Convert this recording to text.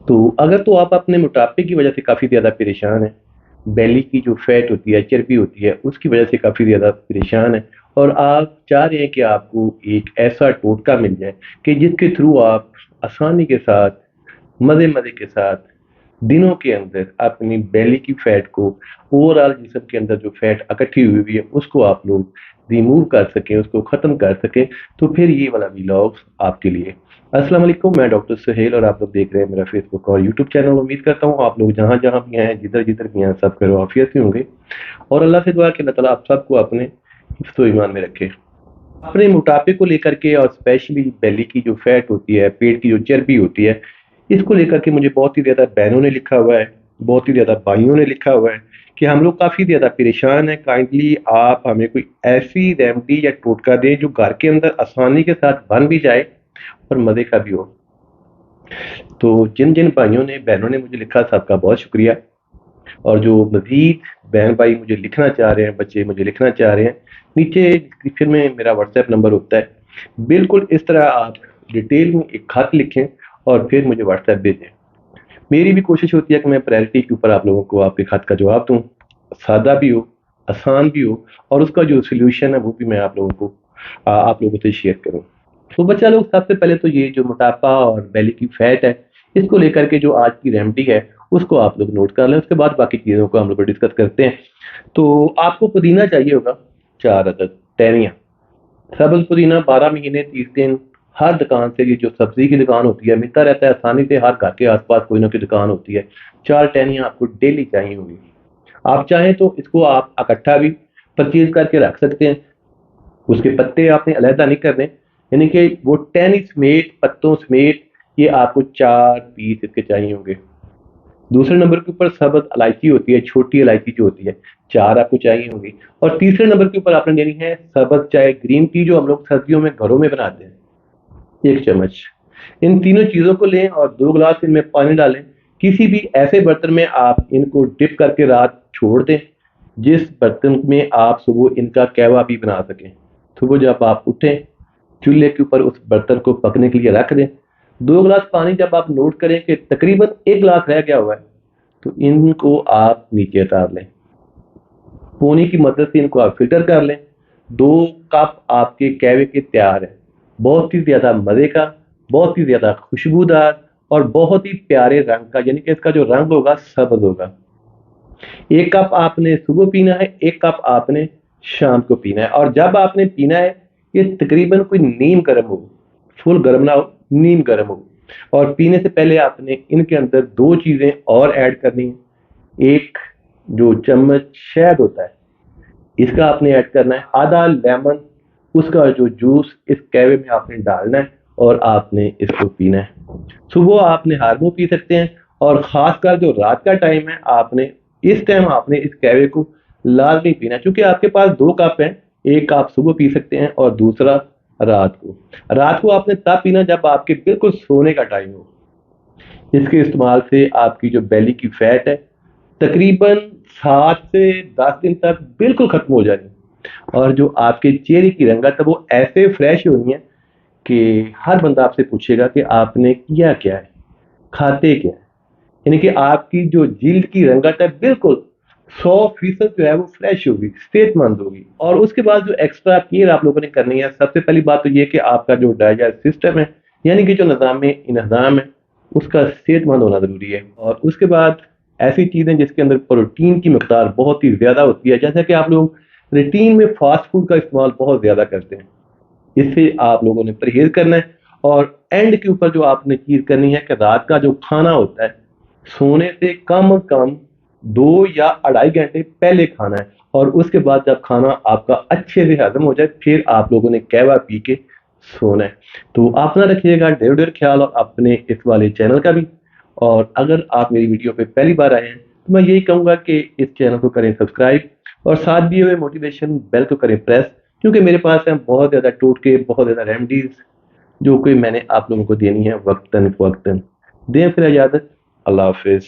तो अगर तो आप अपने मोटापे की वजह से काफ़ी ज़्यादा परेशान हैं, बेली की जो फैट होती है, चर्बी होती है, उसकी वजह से काफ़ी ज़्यादा परेशान हैं और आप चाह रहे हैं कि आपको एक ऐसा टोटका मिल जाए कि जिसके थ्रू आप आसानी के साथ, मज़े-मज़े के साथ, दिनों के अंदर अपनी बेली की फैट को, ओवरऑल जिस्म के अंदर जो फैट इकट्ठी हुई हुई है, उसको आप लोग रिमूव कर सकें, उसको ख़त्म कर सकें, तो फिर ये वाला व्लॉग आपके लिए। अस्सलाम वालेकुम, मैं डॉक्टर सुहेल और आप लोग देख रहे हैं मेरा फेसबुक और यूट्यूब चैनल। उम्मीद करता हूँ आप लोग जहाँ-जहाँ भी हैं, जिधर-जिधर भी हैं, सब खैर आफियत से होंगे और अल्लाह से दुआ है कि अल्लाह ताला आप सबको अपने हिफ्ज़-ओ ईमान में रखे। अपने मोटापे को लेकर के और स्पेशली बेली की जो फैट होती है, पेट की जो चर्बी होती है, इसको लेकर के मुझे बहुत ही ज़्यादा बहनों ने लिखा हुआ है, बहुत ही ज़्यादा भाइयों ने लिखा हुआ है कि हम लोग काफ़ी ज़्यादा परेशान हैं, काइंडली आप हमें कोई ऐसी रेमेडी या टोटका दें जो घर के अंदर आसानी के साथ बन भी जाए और मज़े का भी हो। तो जिन-जिन भाइयों ने, बहनों ने मुझे लिखा, सबका बहुत शुक्रिया। और जो मज़ीद बहन भाई मुझे लिखना चाह रहे हैं, बच्चे मुझे लिखना चाह रहे हैं, नीचे डिस्क्रिप्शन में मेरा व्हाट्सएप नंबर होता है। बिल्कुल इस तरह आप डिटेल में एक खत लिखें और फिर मुझे व्हाट्सएप भेजें। मेरी भी कोशिश होती है कि मैं प्रायोरिटी के ऊपर आप लोगों को आपके खत का जवाब दूँ, सादा भी हो, आसान भी हो और उसका जो सॉल्यूशन है वो भी मैं आप लोगों को आप लोगों से शेयर करूँ। तो बच्चा लोग, सबसे पहले तो ये जो मोटापा और बेली की फैट है, इसको लेकर के जो आज की रेमेडी है, उसको आप लोग नोट कर लें। उसके बाद बाकी चीज़ों को हम लोग डिस्कस करते हैं। तो आपको पुदीना चाहिए होगा 4 अदद, टहनियाँ। सब्ज़ पुदीना 12 महीने 30 दिन हर दुकान से, ये जो सब्ज़ी की दुकान होती है, मिलता रहता है आसानी से, हर घर के आस-पास कोई ना कोई दुकान होती है। 4 टहनियाँ आपको डेली चाहिए होंगी। आप चाहें तो इसको आप इकट्ठा भी परचेज़ करके रख सकते हैं। उसके पत्ते आपने अलहदा नहीं करने, यानी कि वो टहनी समेत, पत्तों समेत ये आपको 4 पीस इसके चाहिए होंगे। दूसरे नंबर के ऊपर सब्ज़ इलायची होती है, छोटी इलायची जो होती है, 4 आपको चाहिए होंगी। और तीसरे नंबर के ऊपर आपने लेनी है सब्ज़ चाय, ग्रीन टी, जो हम लोग सर्दियों में घरों में बनाते हैं, 1 चम्मच। इन तीनों चीज़ों को लें और 2 गिलास इनमें पानी डालें। किसी भी ऐसे बर्तन में आप इनको डिप करके रात छोड़ दें, जिस बर्तन में आप सुबह इनका कहवा भी बना सकें। सुबह जब आप उठें, चूल्हे के ऊपर उस बर्तन को पकने के लिए रख दें। 2 गिलास पानी जब आप नोट करें कि तकरीबन 1 गिलास रह गया हुआ है, तो इनको आप नीचे उतार लें। पोनी की मदद से इनको आप फ़िल्टर कर लें। 2 कप आपके कहवे के तैयार हैं। बहुत ही ज़्यादा मज़े का, बहुत ही ज़्यादा खुशबूदार और बहुत ही प्यारे रंग का, यानी कि इसका जो रंग होगा सब्ज़ होगा। 1 कप आपने सुबह पीना है, 1 कप आपने शाम को पीना है। और जब आपने पीना है, ये तकरीबन कोई नीम गर्म हो, फुल गर्म ना हो, नीम गर्म हो। और पीने से पहले आपने इनके अंदर 2 चीज़ें और ऐड करनी है। एक जो चम्मच शहद होता है, इसका आपने ऐड करना है। आधा लेमन, उसका जो जूस इस कहवे में आपने डालना है और आपने इसको पीना है। सुबह आपने हारमो पी सकते हैं और ख़ासकर जो रात का टाइम है, आपने इस टाइम आपने इस कहवे को लाज़मी पीना है, क्योंकि आपके पास 2 कप हैं। 1 आप सुबह पी सकते हैं और दूसरा रात को। रात को आपने तब पीना जब आपके बिल्कुल सोने का टाइम हो। इसके इस्तेमाल से आपकी जो बेली की फैट है, तकरीबन 7 से 10 दिन तक बिल्कुल ख़त्म हो जानी है। और जो आपके चेहरे की रंगत है, वो ऐसे फ्रेश होनी है कि हर बंदा आपसे पूछेगा कि आपने किया क्या है, खाते क्या है। यानी कि आपकी जो जिल्द की रंगत है, बिल्कुल 100% जो है वो फ्रेश होगी, सेहतमंद होगी। और उसके बाद जो एक्स्ट्रा केयर आप लोगों ने करनी है, सबसे पहली बात तो ये कि आपका जो डाइजेस्ट सिस्टम है, यानी कि जो निज़ाम इंहज़ाम है, उसका सेहतमंद होना ज़रूरी है। और उसके बाद ऐसी चीज़ें जिसके अंदर प्रोटीन की मिकदार बहुत ही ज़्यादा होती है, जैसा कि आप लोग रूटीन में फास्ट फूड का इस्तेमाल बहुत ज़्यादा करते हैं, इससे आप लोगों ने परहेज़ करना है। और एंड के ऊपर जो आपने चीज़ करनी है कि रात का जो खाना होता है, सोने से कम 2 या 2.5 घंटे पहले खाना है। और उसके बाद जब खाना आपका अच्छे से हज़म हो जाए, फिर आप लोगों ने कहवा पी के सोना है। तो अपना रखिएगा ढेर ख्याल, और अपने इस वाले चैनल का भी। और अगर आप मेरी वीडियो पे पहली बार आए हैं, तो मैं यही कहूँगा कि इस चैनल को करें सब्सक्राइब और साथ दिए हुए मोटिवेशन बेल को करें प्रेस, क्योंकि मेरे पास हैं बहुत ज़्यादा टोटके, बहुत ज़्यादा रेमेडीज़ जो कि मैंने आप लोगों को देनी है वक्तन फ़वक्तन। दें फिर इजाज़त। अल्लाह हाफ़िज़।